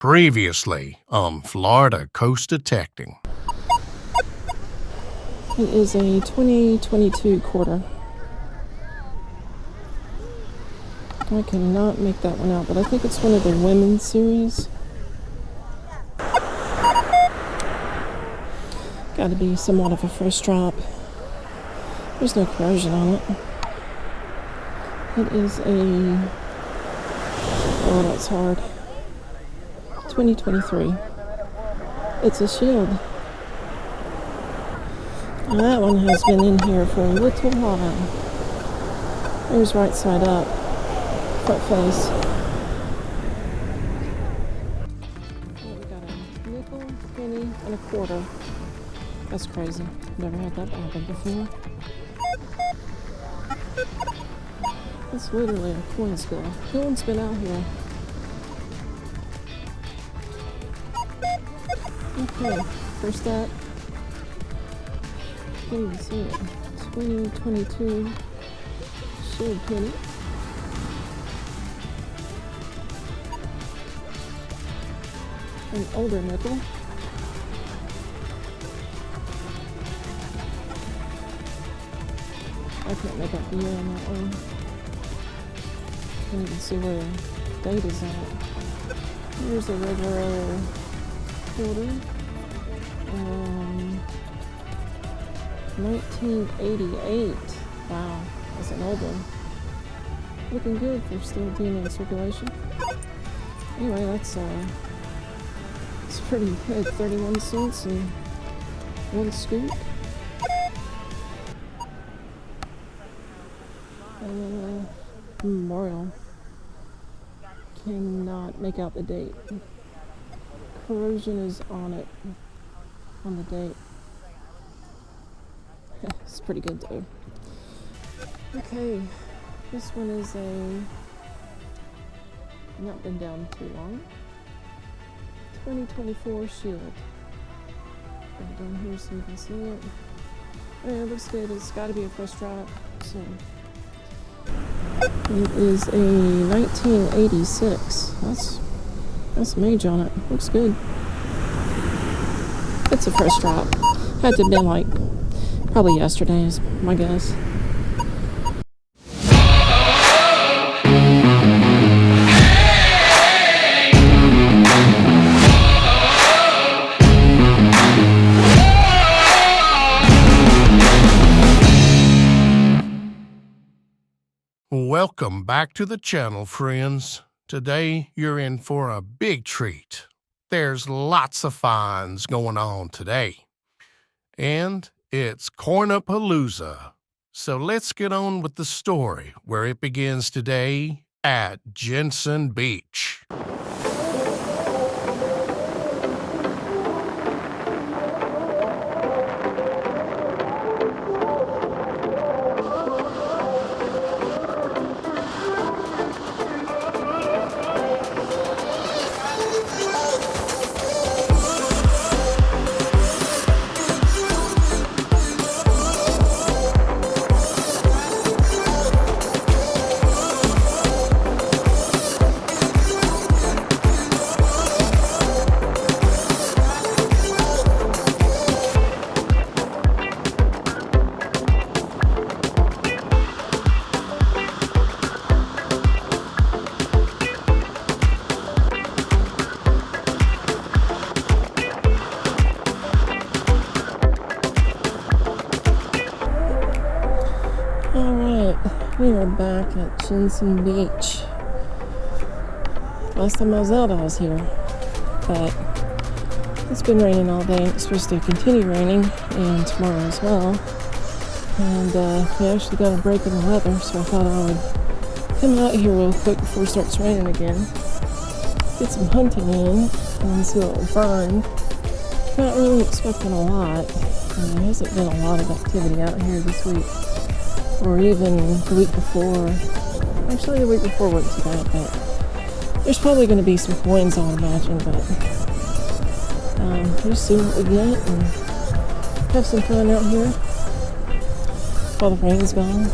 Previously on Florida Coast Detecting. It is a 2022 quarter. I cannot make that one out, but I think it's one of the women's series. Got to be somewhat of a fresh drop. There's no corrosion on it. It is a... oh, that's hard. 2023. It's a shield. And that one has been in here for a little while. There's right side up. Front face. We got a nickel, penny, and a quarter. That's crazy. Never had that happen before. It's literally a coin spill. No one's been out here. Okay, first up. Can't even see it. 2022 shield penny. An older nickel. I can't make out the year on that one. Can't even see where the date is on it. Here's a regular quarter. 1988. Wow, that's an old one. Looking good for still being in circulation. Anyway, it's pretty good. 31 cents and one scoop. Memorial. Cannot make out the date. Corrosion is on it, on the date. It's pretty good though. Okay, this one is not been down too long. 2024 shield. Put it down here so you can see it. Yeah, it looks good. It's got to be a fresh drop. So it is a 1986. That's mage on it. Looks good. It's a fresh drop. Had to have been like probably yesterday is my guess. Welcome back to the channel, friends. Today you're in for a big treat. There's lots of finds going on today. And it's Cornapalooza. So let's get on with the story where it begins today at Jensen Beach. We are back at Jensen Beach. Last time I was out, I was here, but it's been raining all day. It's supposed to continue raining, and tomorrow as well. And we actually got a break in the weather, so I thought I would come out here real quick before it starts raining again. Get some hunting in and see what we find. Not really expecting a lot. There hasn't been a lot of activity out here this week. Or even the week before. Actually, the week before wasn't too bad, but there's probably going to be some coins, I would imagine, but we'll see what we get and have some fun out here while the rain's gone.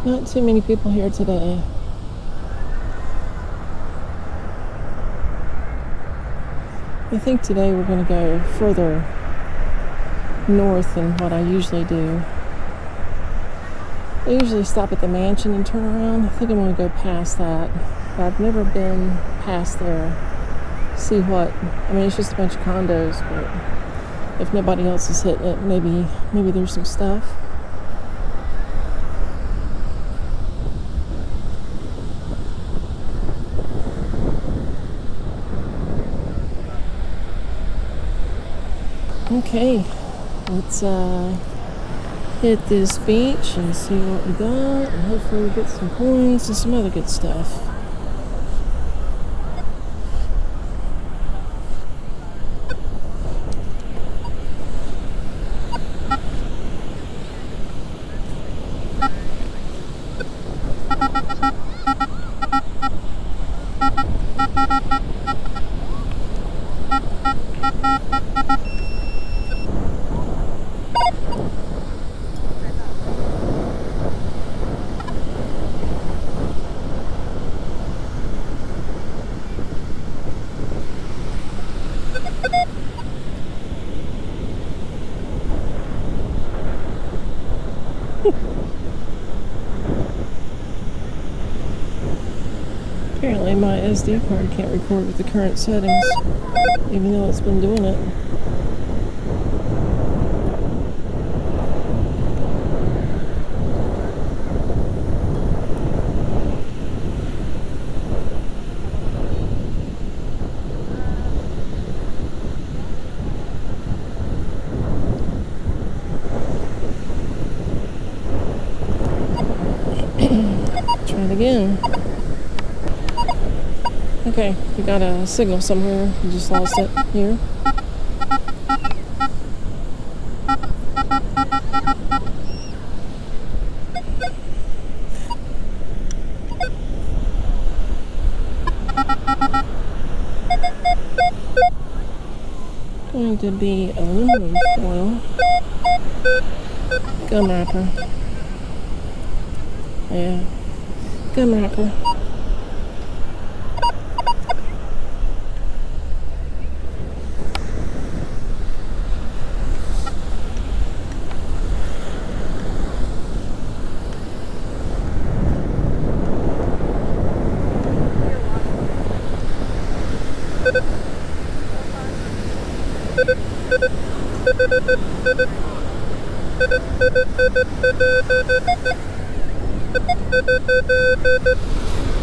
Not too many people here today. I think today we're going to go further north than what I usually do. I usually stop at the mansion and turn around. I think I'm going to go past that. But I've never been past there. See what, I mean, it's just a bunch of condos, but if nobody else is hitting it, maybe there's some stuff. Okay, let's hit this beach and see what we got, and hopefully we get some coins and some other good stuff. Apparently my SD card can't record with the current settings, even though it's been doing it. Try it again. Okay, we got a signal somewhere. We just lost it here. Going to be aluminum foil. Gum wrapper. Yeah, gum wrapper.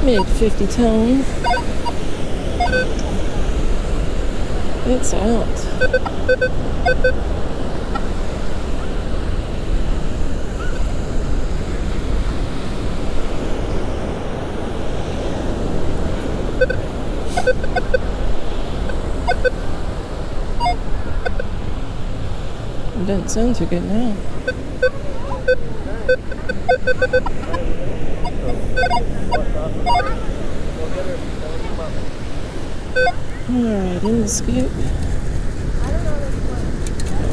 Mid 50 tone. It's out. It doesn't sound too good now. Alright, in the scoop.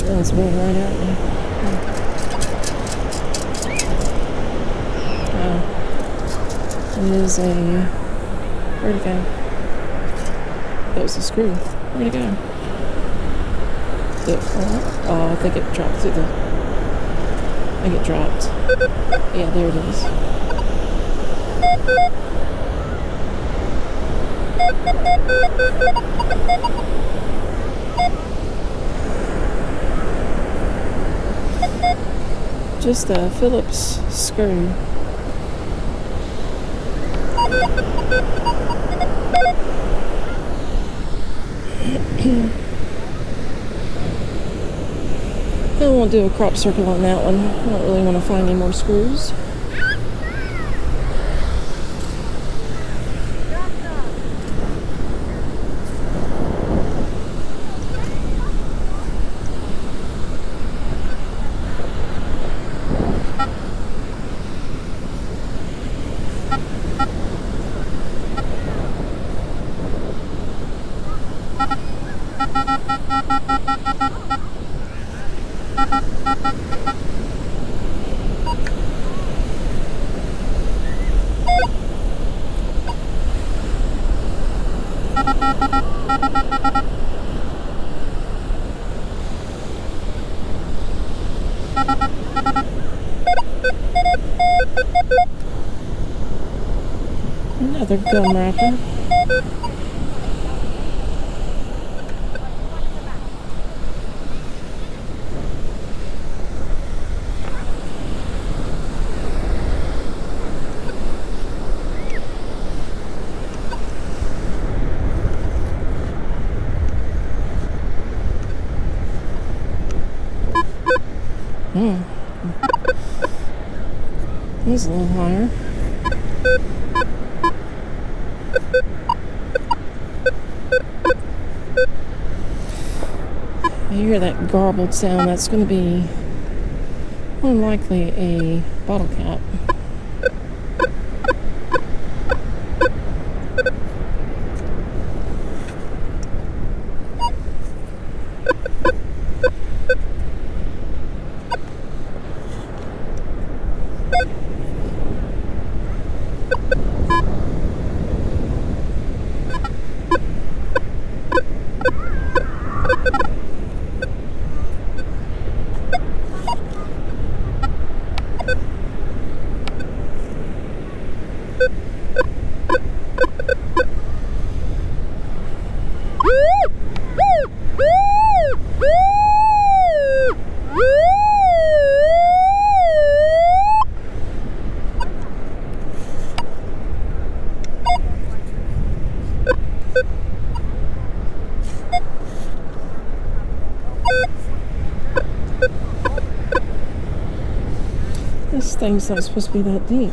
That's moving right at me. Oh. It is a... Where'd it go? That was a screw. Where'd it go? Oh, I think it dropped through the... I think it dropped. Yeah, there it is. Just a Phillips screw. I won't do a crop circle on that one. I don't really want to find any more screws. Another gum wrapper. He's a little higher. You hear that garbled sound, that's going to be more than likely a bottle cap. This thing's not supposed to be that deep.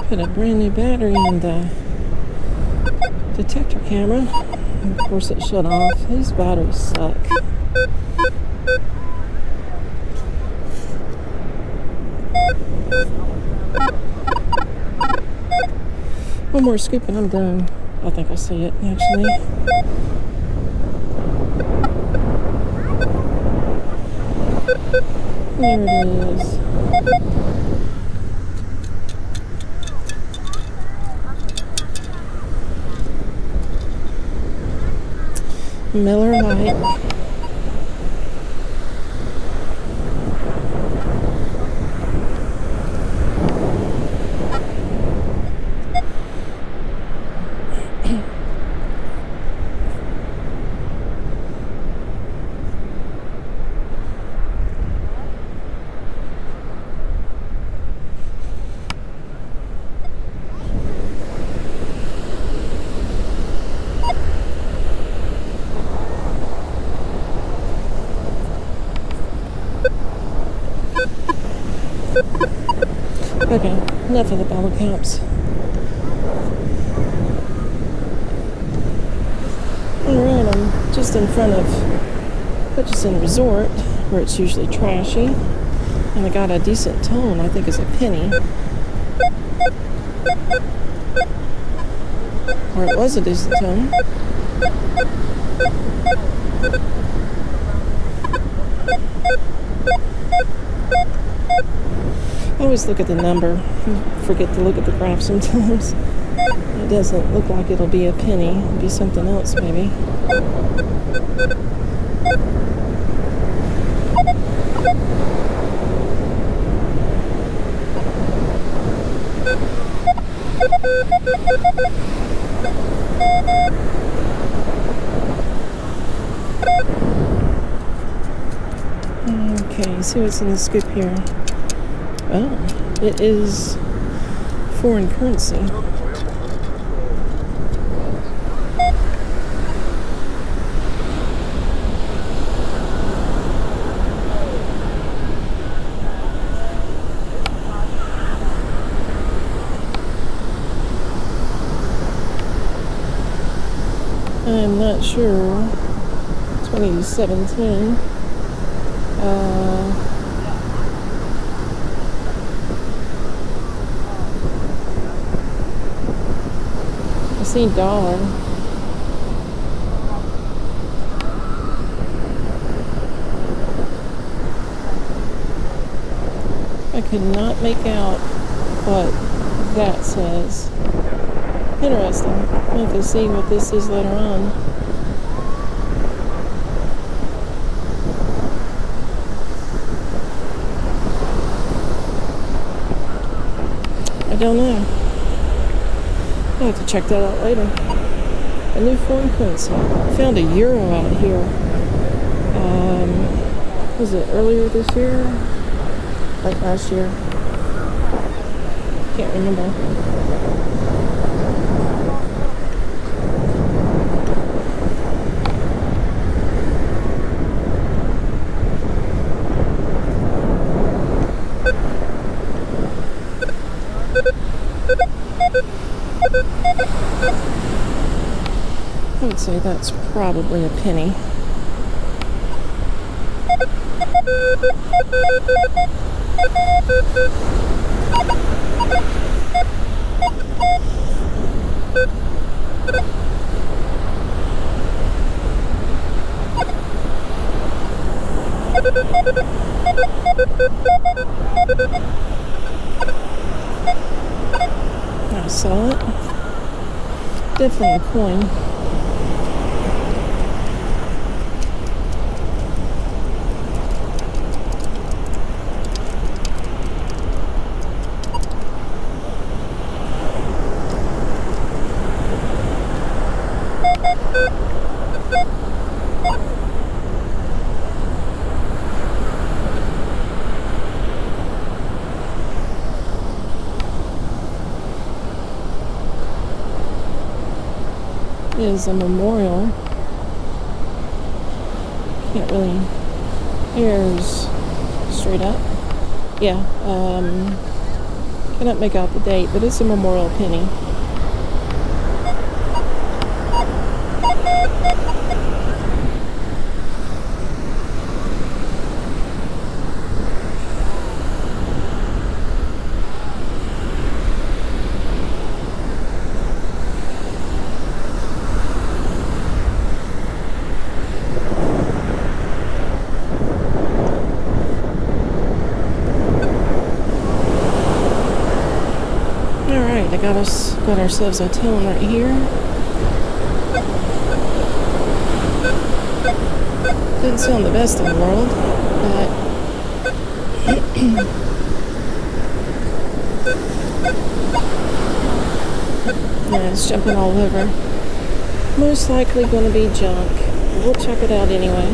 Put a brand new battery in the detector camera. And of course it shut off. These batteries suck. One more scoop and I'm done. I think I see it actually. There it is. Miller Lite. Okay, enough of the bottle caps. Alright, I'm just in front of Hutchinson Resort, where it's usually trashy. And I got a decent tone, I think it's a penny. Or it was a decent tone. I always look at the number. I forget to look at the graph sometimes. It doesn't look like it'll be a penny. It'll be something else, maybe. Okay, see what's in the scoop here. Oh, it is foreign currency. I'm not sure. 2017. see dollar. I could not make out what that says. Interesting. I'll have to see what this is later on. I don't know. I'll have to check that out later. A new foreign currency. I found a euro out here. Was it earlier this year? Like last year? Can't remember. I would say that's probably a penny. I saw it. Definitely a coin. Is a memorial. Can't really here's straight up. Yeah, cannot make out the date, but it's a memorial penny. Got ourselves a tone right here. Didn't sound the best in the world, but yeah, it's jumping all over. Most likely going to be junk. We'll check it out anyway.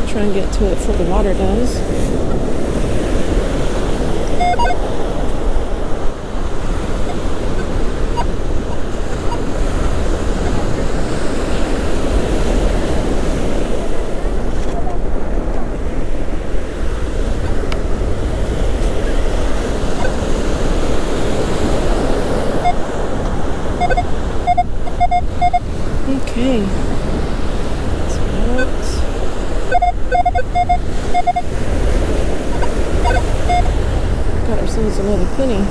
Try and get to it before the water does. Okay. Got ourselves another penny.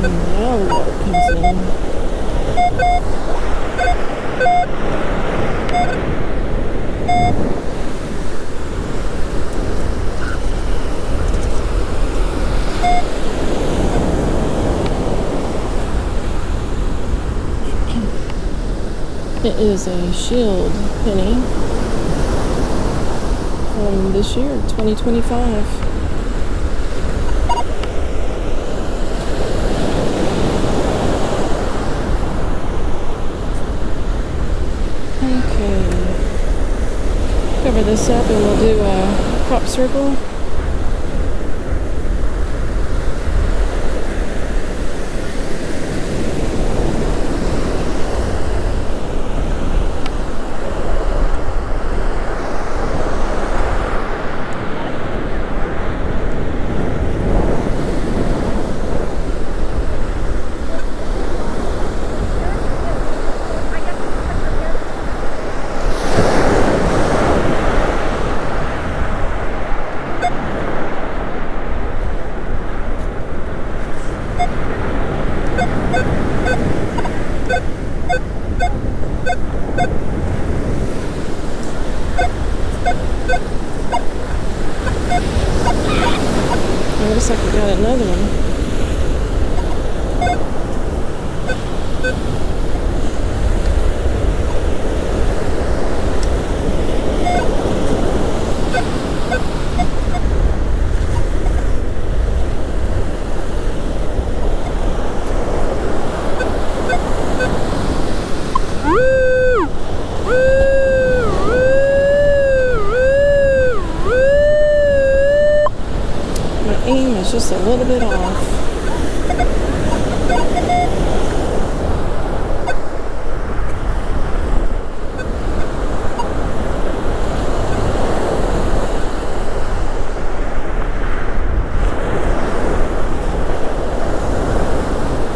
And now water comes in. It is a shield penny from this year, 2025. Okay. Cover this up and we'll do a crop circle. looks like we got another one. Aim is just a little bit off.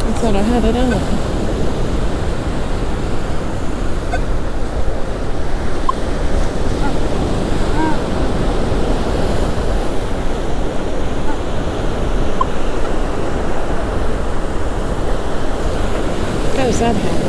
I thought I had it out. How does that happen?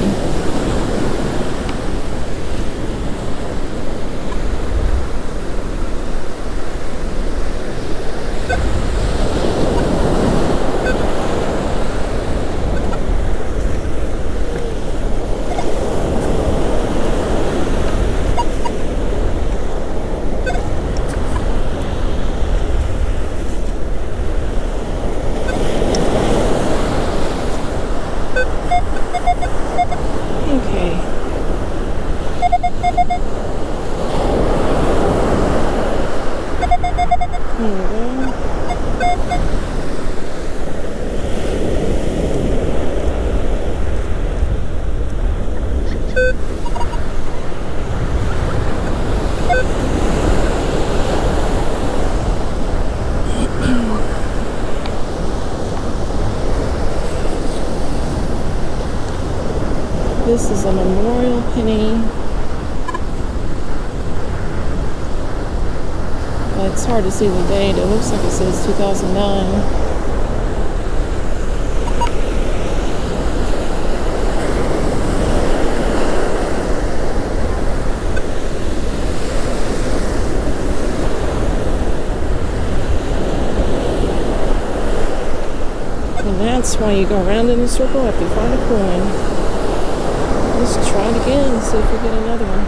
This is a memorial penny. It's hard to see the date. It looks like it says 2009. And that's why you go around in a circle after you find a coin. Let's try it again and see if we get another one.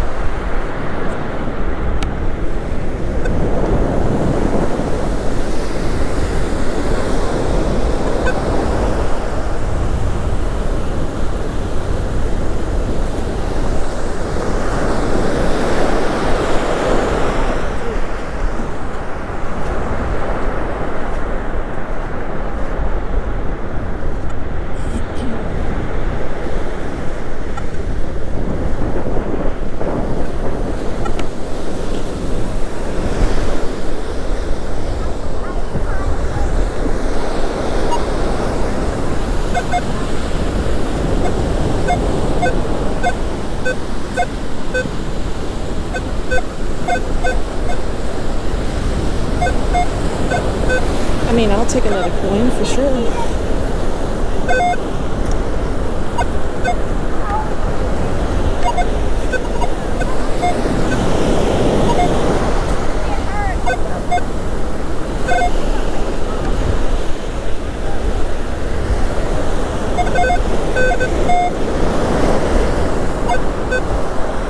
I mean, I'll take another coin for sure.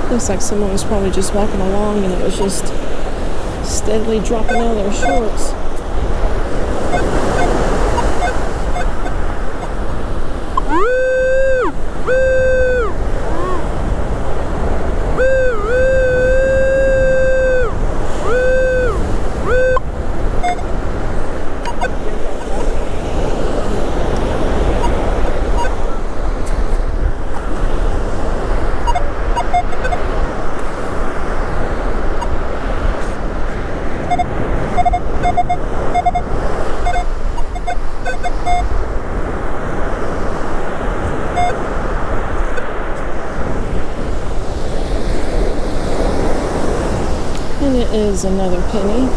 Looks like someone was probably just walking along and it was just steadily dropping out of their shorts. And it is another penny.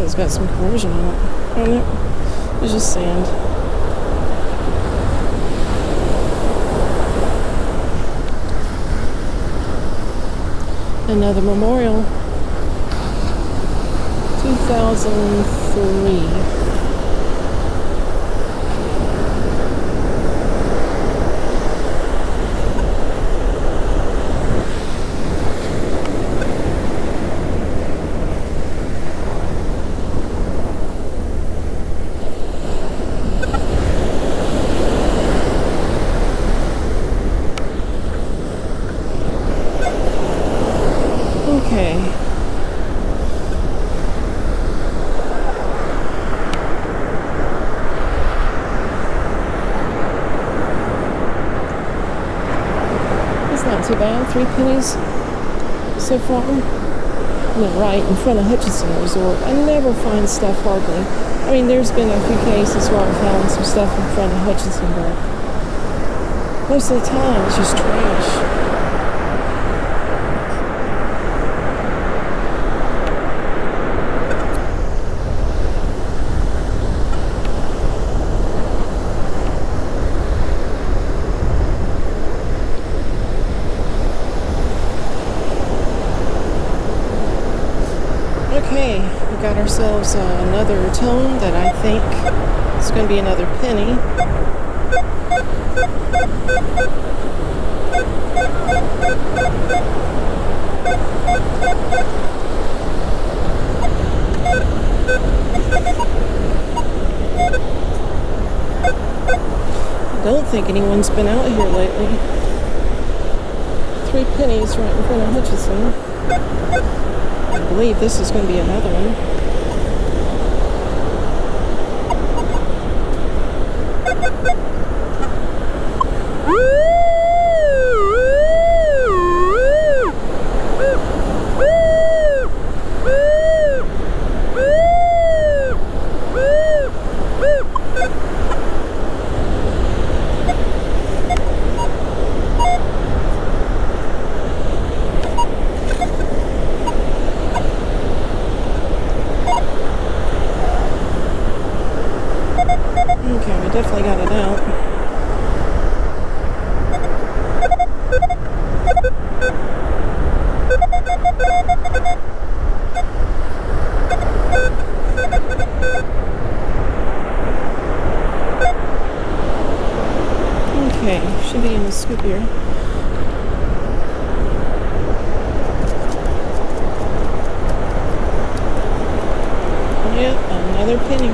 it's got some corrosion on it. Oh no, it's just sand. Another memorial. 2003. Okay. It's not too bad. 3 pennies so far. And then right in front of Hutchinson Resort. I never find stuff hardly. I mean, there's been a few cases where I've found some stuff in front of Hutchinson, but most of the time it's just trash. Okay, we got ourselves another tone that I think is going to be another penny. I don't think anyone's been out here lately. 3 pennies right in front of Hutchinson. I believe this is going to be another one. Okay, we definitely got it out. Okay, should be in the scoop here. Yep, another penny.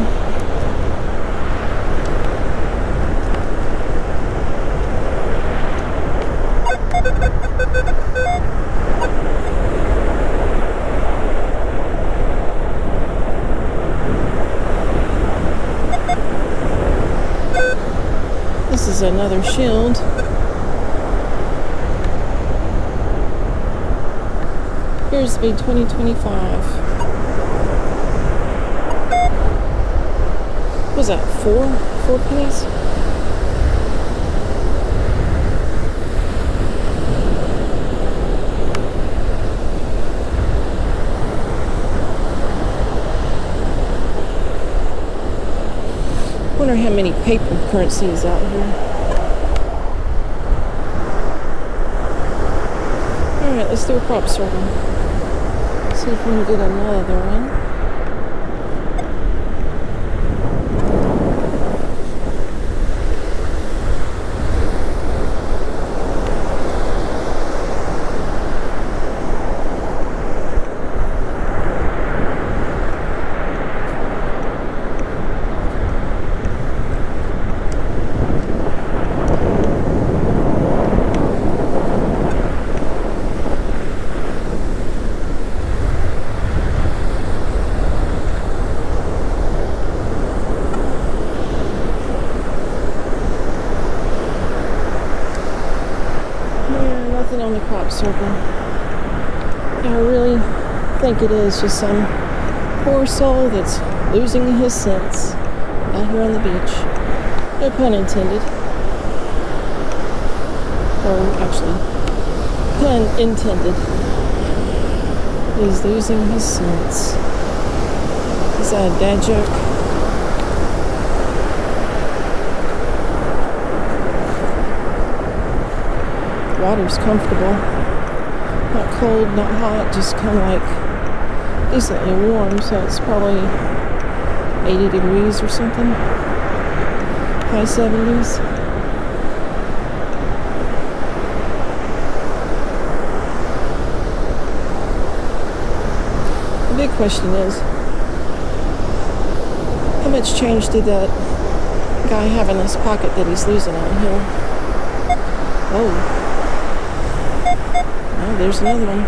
This is another shield. Here's to be 2025. What was that, 4 pennies? I wonder how many paper currencies out here. Alright, let's do a crop circle. See if we can get another one. On the crop circle. I really think it is just some poor soul that's losing his sense out here on the beach. No pun intended. Or actually, pun intended. He's losing his sense. He's dad joke. Water's comfortable. Not cold, not hot, just kind of like decently warm, so it's probably 80 degrees or something. High 70s. The big question is, how much change did that guy have in his pocket that he's losing out here? Oh. Oh, there's another one.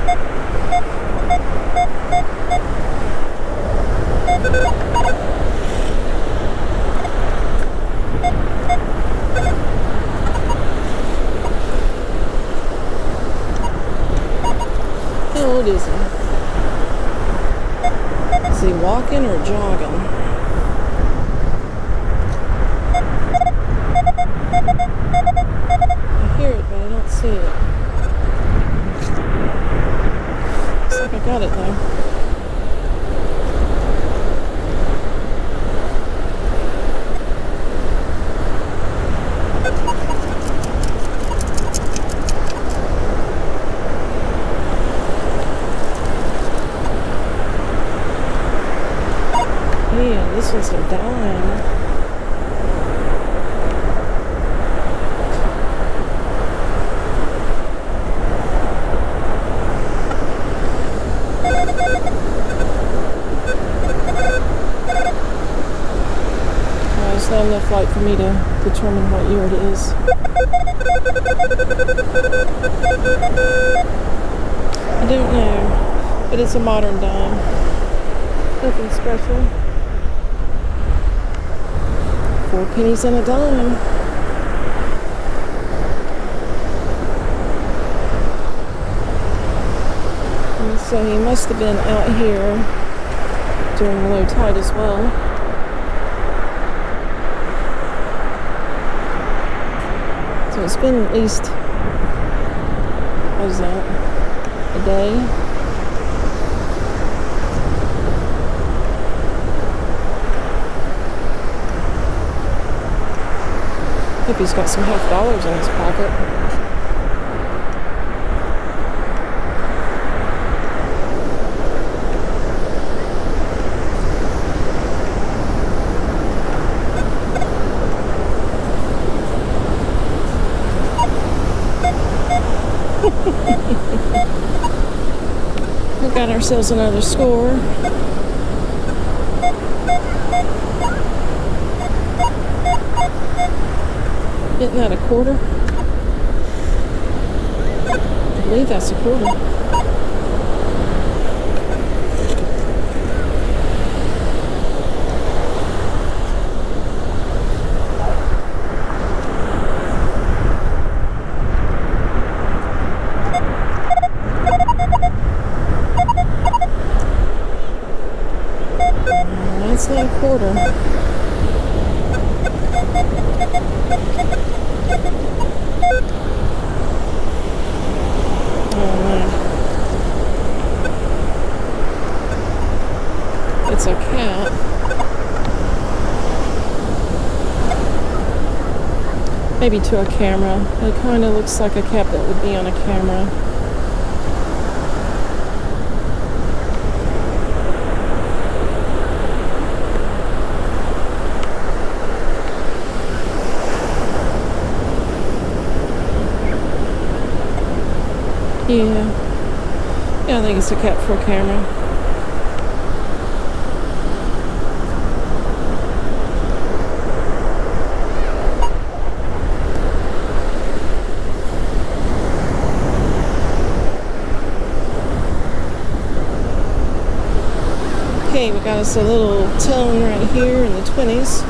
How old is he? Is he walking or jogging? I hear it, but I don't see it. Looks like I got it though. Man, this one's a dime. It's not enough light for me to determine what year it is. I don't know, but it's a modern dime. Nothing special. 4 pennies and a dime. And so he must have been out here during low tide as well. So it's been at least, what is that, a day? Hope he's got some half dollars in his pocket. We got ourselves another score. Isn't that a quarter? I believe that's a quarter. That's not a quarter. It's a cap. Maybe to a camera. It kind of looks like a cap that would be on a camera. Yeah. Yeah, I think it's a cap for a camera. Okay, we got us a little tone right here in the 20s.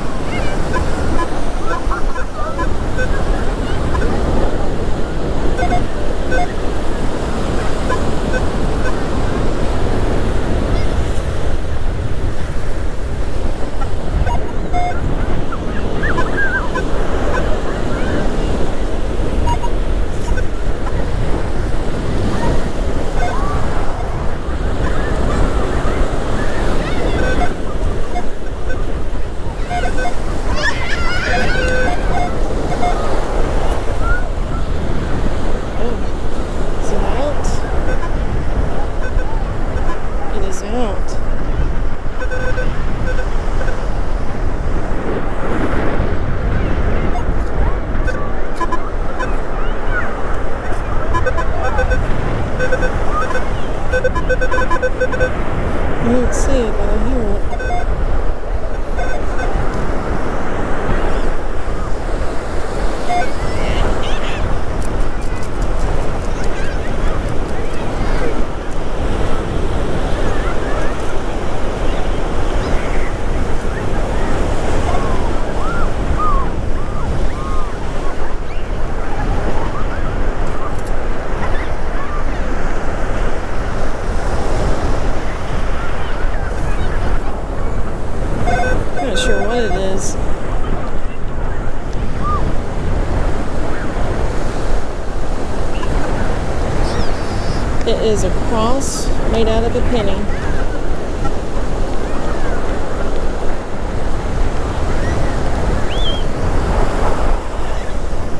is a cross made out of a penny.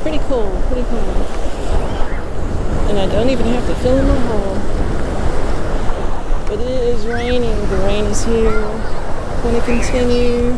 Pretty cool, pretty cool. And I don't even have to fill in my hole. But it is raining. The rain is here. Going to continue.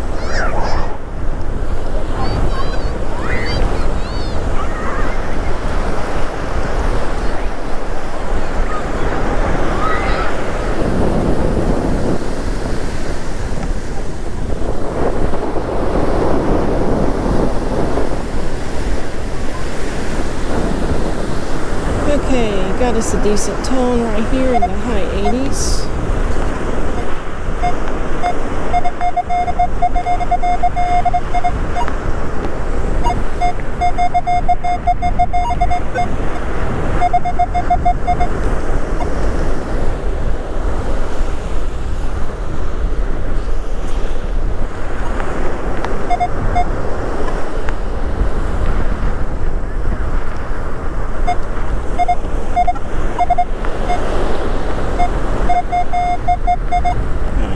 Okay, got us a decent tone right here in the high 80s.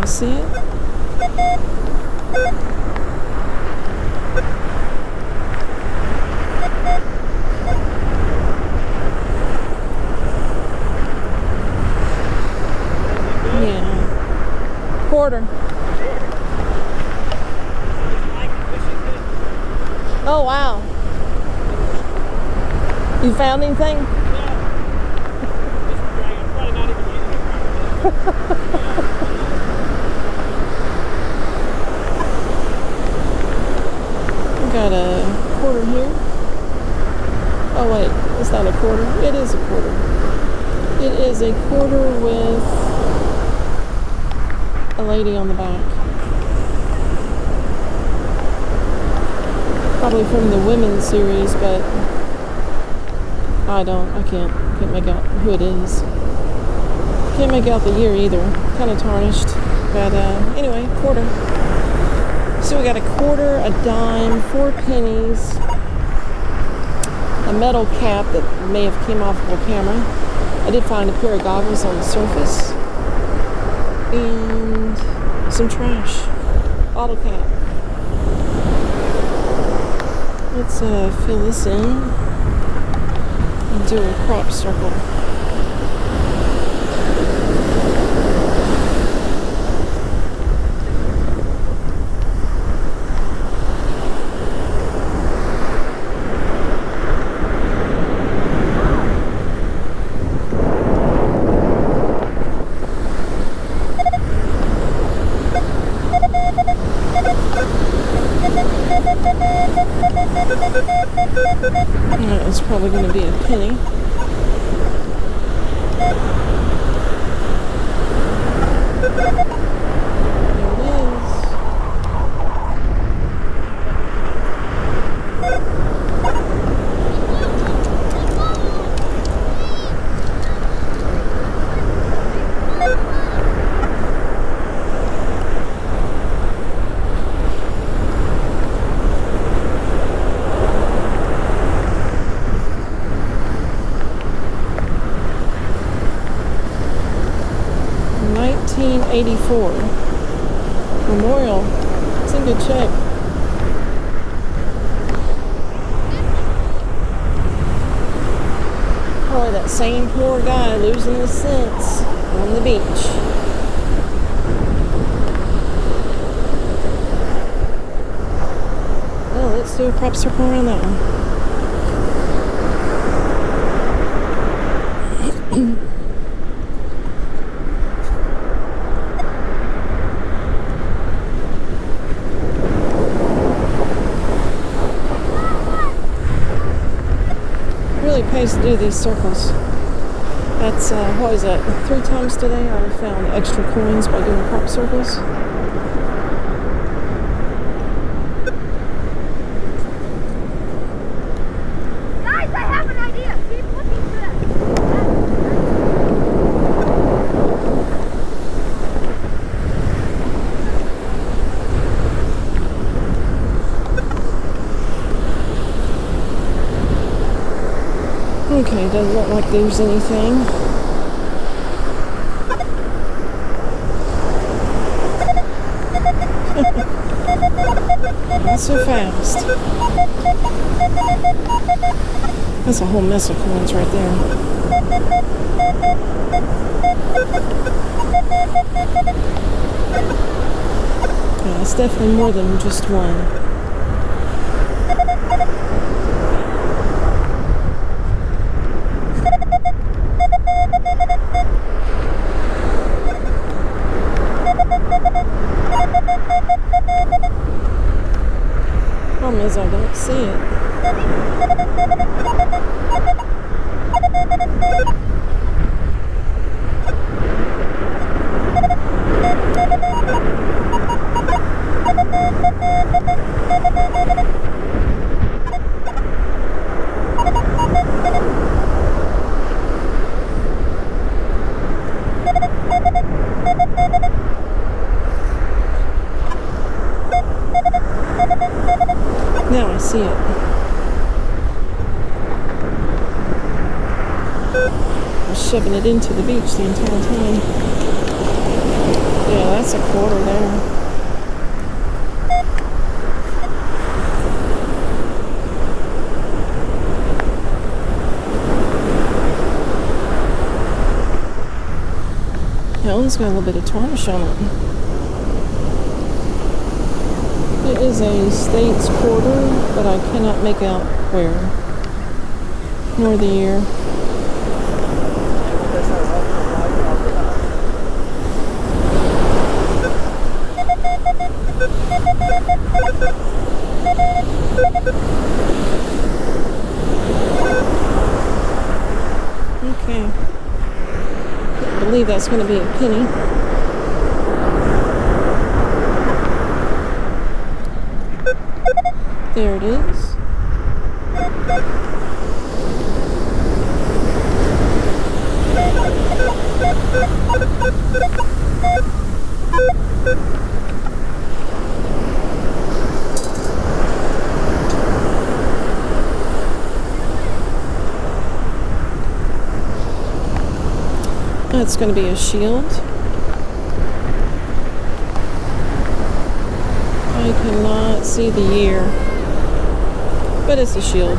See it? Yeah. Quarter. Oh, wow. You found anything? Got a quarter here. Oh wait, it's not a quarter. It is a quarter. It is a quarter with a lady on the back. Probably from the women's series, but I can't make out who it is. Can't make out the year either. Kind of tarnished. But anyway, quarter. So we got a quarter, a dime, 4 pennies, a metal cap that may have came off of a camera. I did find a pair of goggles on the surface, and some trash, bottle cap. Let's fill this in and do a crop circle. It's probably going to be a penny. There it is. $19.84. Memorial. It's in good shape. Probably that same poor guy losing his sense on the beach. Well, let's do a crop circle around that one. Really pays to do these circles. That's, what is that, 3 times today I've found extra coins by doing crop circles. Guys, I have an idea. Keep looking for that. Okay, doesn't look like there's anything. so fast. That's a whole mess of coins right there. Yeah, it's definitely more than just one. Problem is I don't see it. Now I see it. I was shoving it into the beach the entire time. Yeah, that's a quarter there. That one's got a little bit of tarnish on it. It is a States quarter, but I cannot make out where, nor the year. Okay. I believe that's going to be a penny. There it is. That's going to be a shield. I cannot see the year, but it's a shield.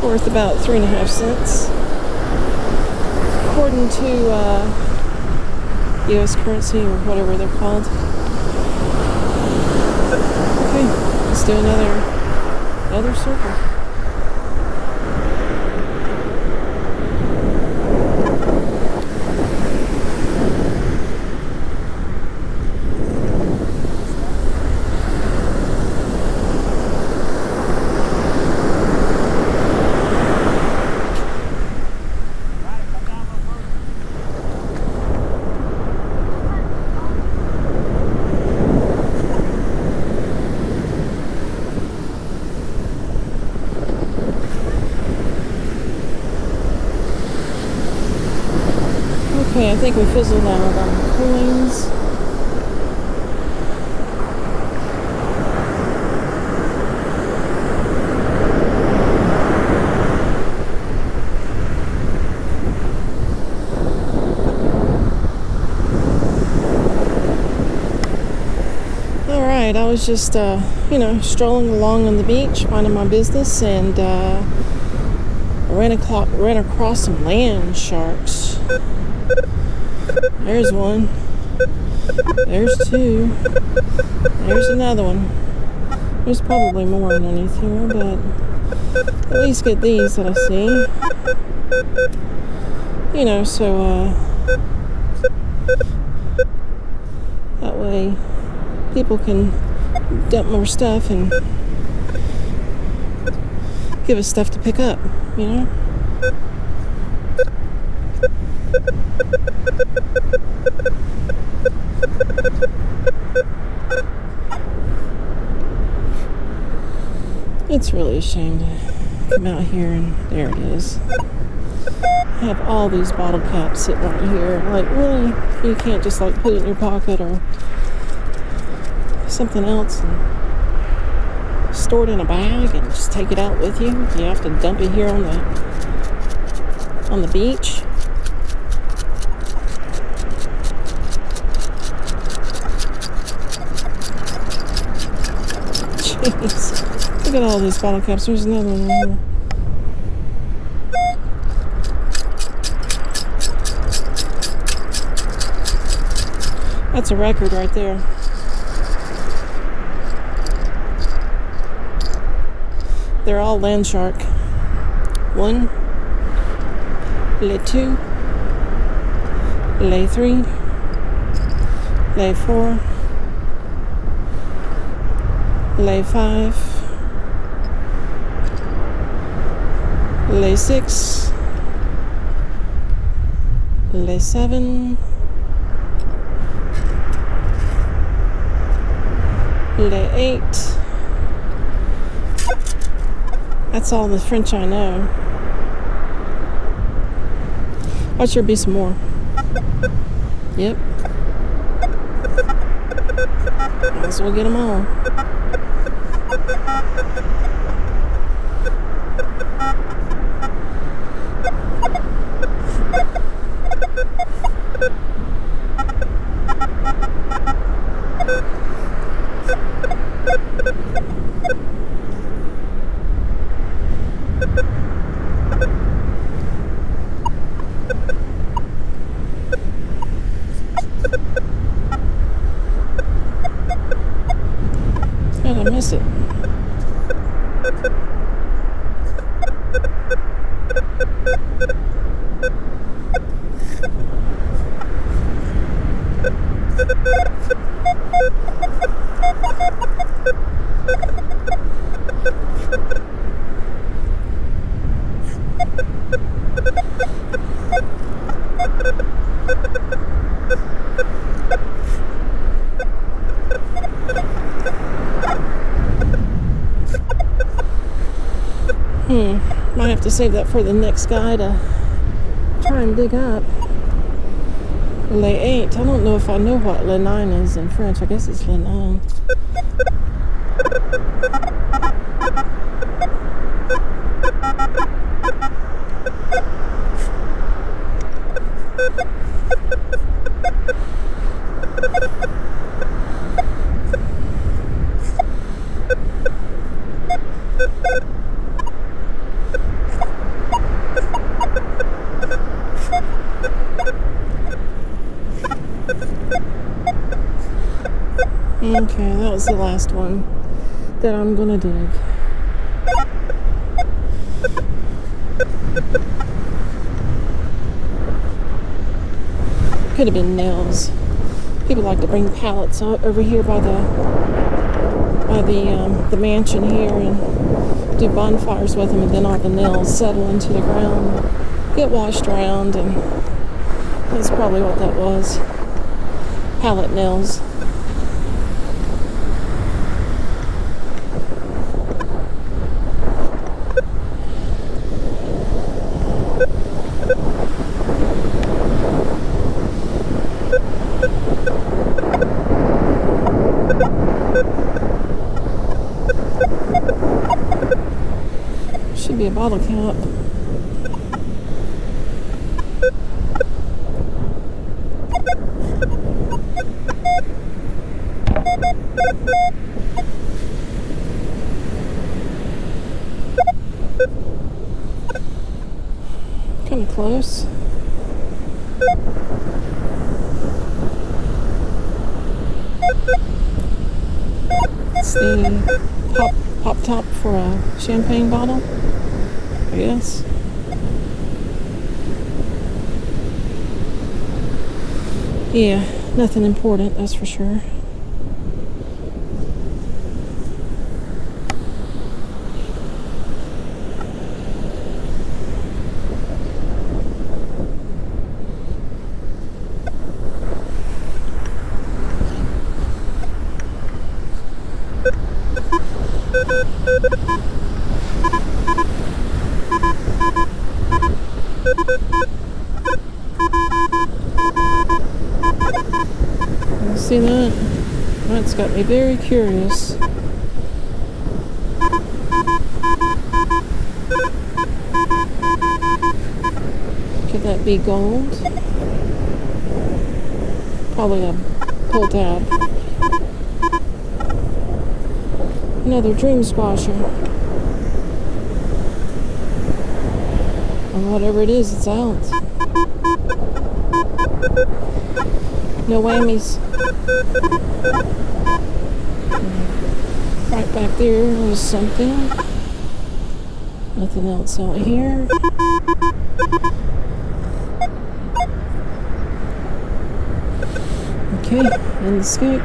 Worth about 3.5 cents. According to US currency or whatever they're called. Okay, let's do another circle. Okay, I think we fizzled out on the coins. Alright, I was just, strolling along on the beach, minding my business, and ran across some land sharks. There's one. There's two. There's another one. There's probably more underneath here, but at least get these that I see. So that way people can dump more stuff and give us stuff to pick up, It's really a shame to come out here and there it is. I have all these bottle caps sitting right here. Like, really, you can't just put it in your pocket or something else and store it in a bag and just take it out with you. You have to dump it here on the beach. Look at all these bottle caps. There's another one right here. That's a record right there. They're all land shark. 1, lay 2, lay 3, lay 4, lay 5, lay 6, lay 7, lay 8. That's all the French I know. Watch there be some more. Yep. Might as well get them all. How did I miss it? Might have to save that for the next guy to try and dig up. Lay 8. I don't know if I know what lay 9 is in French. I guess it's lay 9. Okay, that was the last one that I'm gonna dig. Could have been nails. People like to bring pallets over here by the mansion here and do bonfires with them, and then all the nails settle into the ground, get washed around, and that's probably what that was. Pallet nails. Should be a bottle cap. Kind of close. It's the pop top for a champagne bottle, I guess. Yeah, nothing important, that's for sure. See that? That's got me very curious. Could that be gold? Probably a pull tab. Another dream squasher. Or whatever it is, it's out. No whammies. Right back there was something. Nothing else out here. Okay, and the scoop.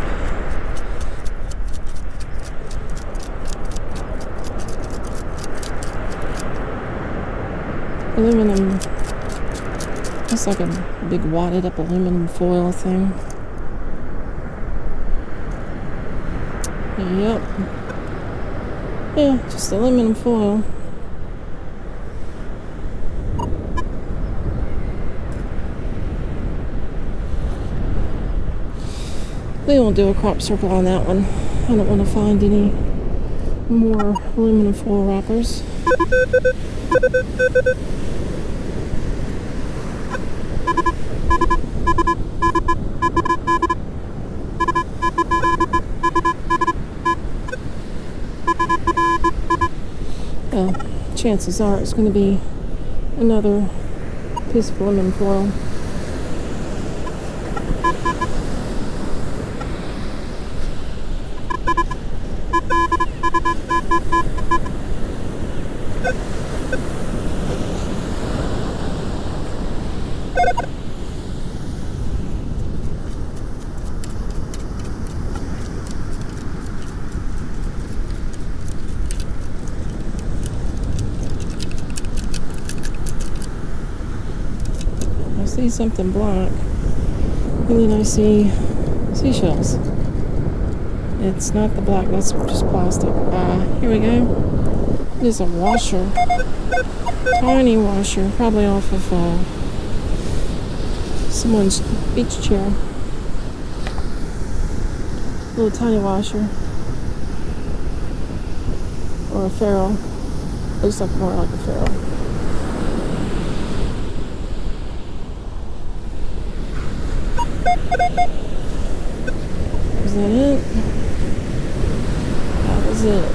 Aluminum. It's like a big wadded up aluminum foil thing. Yep. Yeah, just aluminum foil. We won't do a crop circle on that one. I don't want to find any more aluminum foil wrappers. Well, chances are it's going to be another piece of aluminum foil. I see something black, and then I see seashells. It's not the black, that's just plastic. Here we go. It is a washer. Tiny washer, probably off of someone's beach chair. Little tiny washer. Or a ferrule. Looks like more like a ferrule. Is that it? That was it.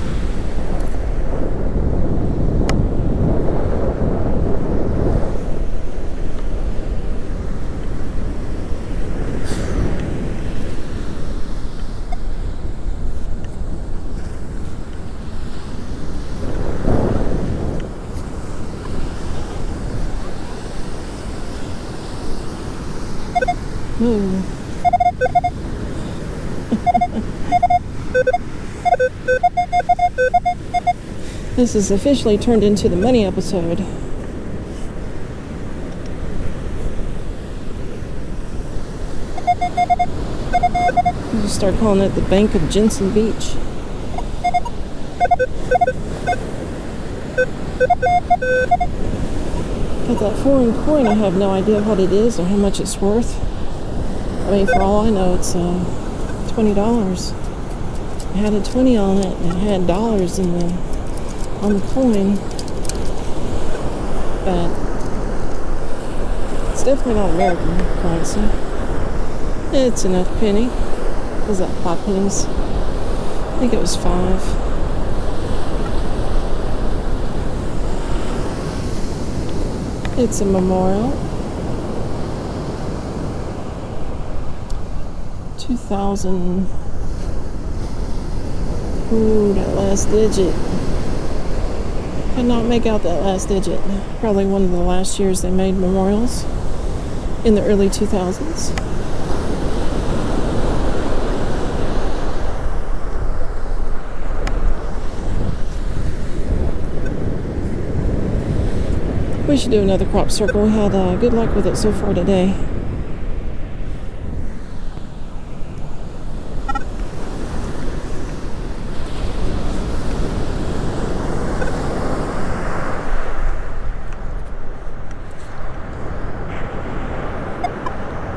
Ooh. This has officially turned into the money episode. We'll just start calling it the Bank of Jensen Beach. But that foreign coin, I have no idea what it is or how much it's worth. I mean, for all I know, it's $20. It had a 20 on it, and it had dollars on the coin. But it's definitely not American currency. It's enough penny. Was that 5 pennies? I think it was 5. It's a memorial. 2000. Ooh, that last digit. Could not make out that last digit. Probably one of the last years they made memorials in the early 2000s. We should do another crop circle. We had good luck with it so far today.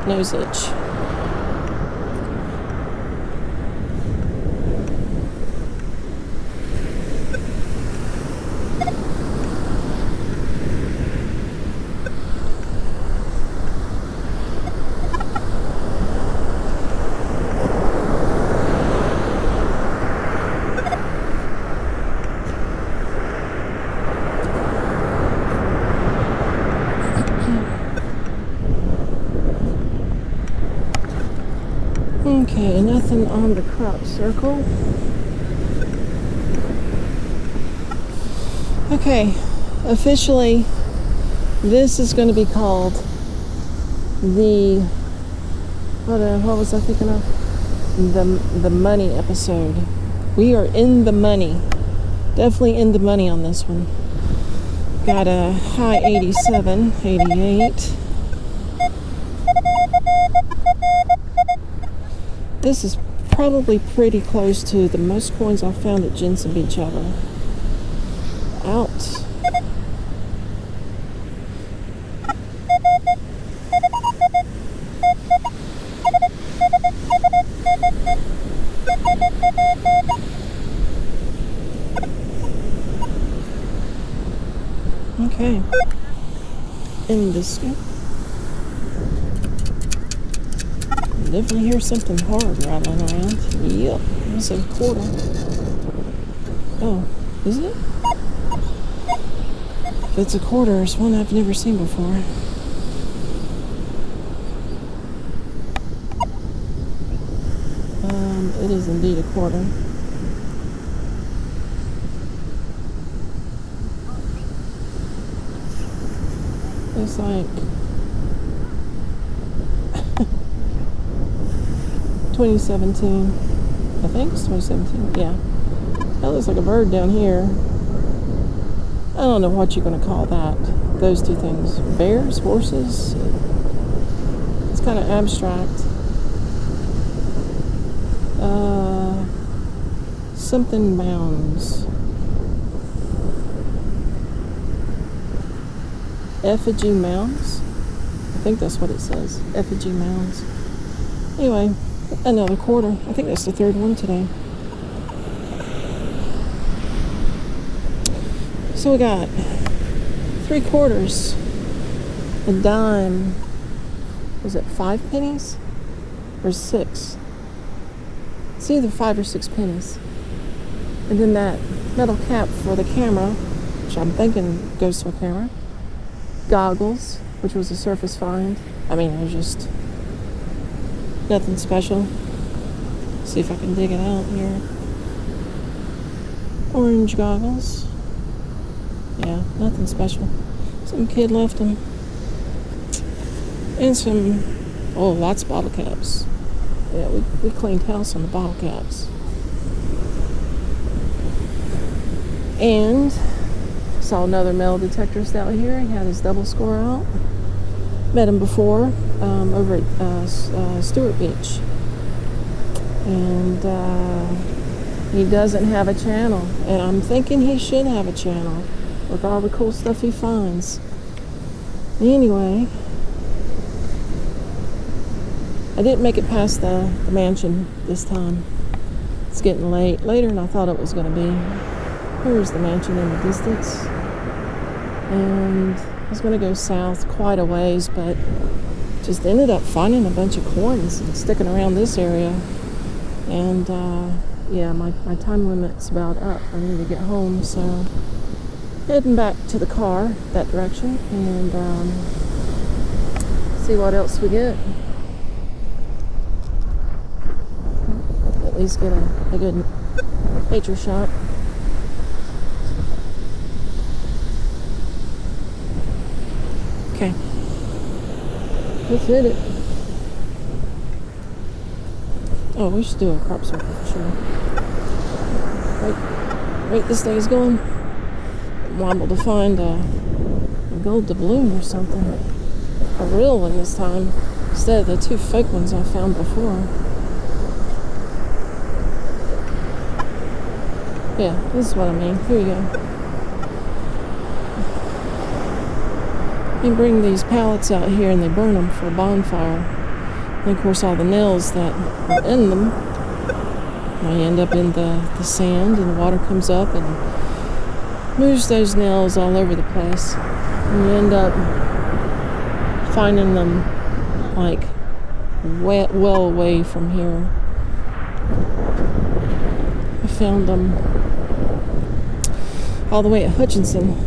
Nose itch. Okay, nothing on the crop circle. Okay, officially, this is going to be called the, what was I thinking of? The money episode. We are in the money. Definitely in the money on this one. Got a high 87, 88. This is probably pretty close to the most coins I've found at Jensen Beach ever. Out. Okay. In the scoop. Definitely hear something hard rattling around. Yep, it's a quarter. Oh, is it? If it's a quarter, it's one I've never seen before. It is indeed a quarter. It's like 2017. I think it's 2017. Yeah. That looks like a bird down here. I don't know what you're going to call that. Those two things. Bears? Horses? It's kind of abstract. Something mounds. Effigy mounds? I think that's what it says. Effigy mounds. Anyway, another quarter. I think that's the third one today. So we got 3 quarters, a dime. Was it 5 pennies or 6? It's either 5 or 6 pennies. And then that metal cap for the camera, which I'm thinking goes to a camera. Goggles, which was a surface find. I mean, it was just nothing special. See if I can dig it out here. Orange goggles. Yeah, nothing special. Some kid left them. And some, lots of bottle caps. Yeah, we cleaned house on the bottle caps. And saw another metal detectorist out here. He had his double score out. Met him before over at Stewart Beach. And he doesn't have a channel. And I'm thinking he should have a channel with all the cool stuff he finds. Anyway, I didn't make it past the mansion this time. It's getting later than I thought it was going to be. Here's the mansion in the distance. And I was going to go south quite a ways, but just ended up finding a bunch of coins and sticking around this area. And yeah, my time limit's about up. I need to get home, so heading back to the car that direction and see what else we get. At least get a good nature shot. Okay, let's hit it. Oh, we should do a crop circle for sure. Right, this thing is going. I'm liable to find a gold doubloon or something. A real one this time, instead of the 2 fake ones I found before. Yeah, this is what I mean. Here you go. You bring these pallets out here and they burn them for a bonfire. And of course all the nails that are in them, they end up in the sand, and the water comes up and moves those nails all over the place. And you end up finding them like well away from here. I found them all the way at Hutchinson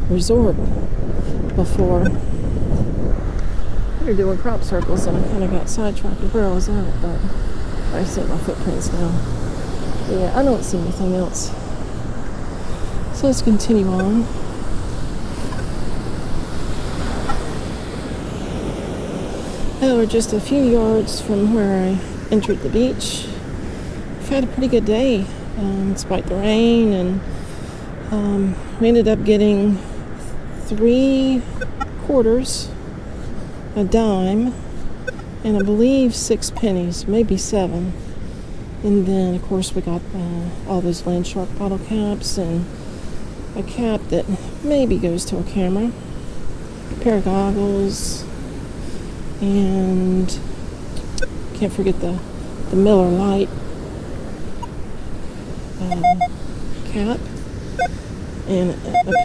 Resort before. We were doing crop circles and I kind of got sidetracked with where I was at, but I set my footprints down. But yeah, I don't see anything else. So let's continue on. Oh, we're just a few yards from where I entered the beach. We've had a pretty good day, despite the rain, and we ended up getting 3 quarters, a dime, and I believe 6 pennies, maybe 7. And then, of course, we got all those land shark bottle caps and a cap that maybe goes to a camera, a pair of goggles, and can't forget the Miller Lite cap. And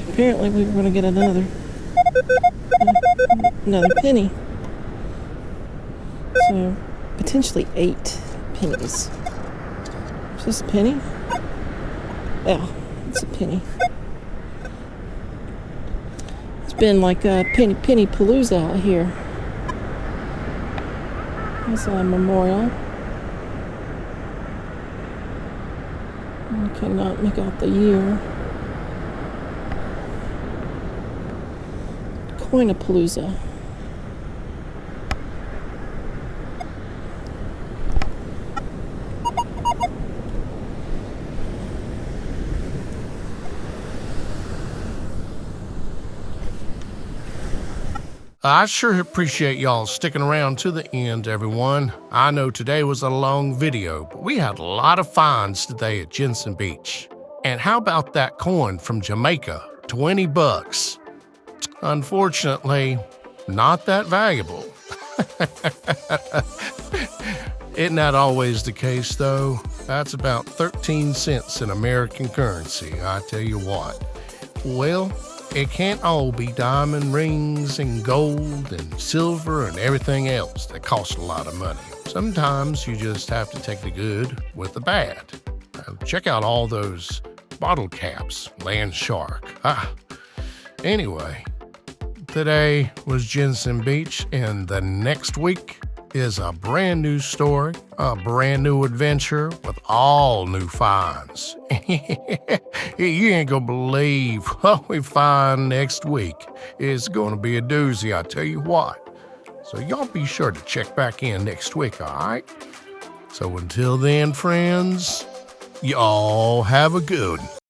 apparently we were going to get another penny. So potentially 8 pennies. Is this a penny? Yeah, it's a penny. It's been like a penny palooza out here. There's a memorial. I cannot make out the year. Coinapalooza. I sure appreciate y'all sticking around to the end, everyone. I know today was a long video, but we had a lot of finds today at Jensen Beach. And how about that coin from Jamaica? 20 bucks. Unfortunately, not that valuable. Isn't that always the case, though? That's about 13 cents in American currency, I tell you what. Well, it can't all be diamond rings and gold and silver and everything else that costs a lot of money. Sometimes you just have to take the good with the bad. Check out all those bottle caps, land shark. Anyway, today was Jensen Beach, and the next week is a brand new story, a brand new adventure with all new finds. You ain't gonna believe what we find next week. It's gonna be a doozy, I tell you what. So y'all be sure to check back in next week, all right? So until then, friends, y'all have a good one.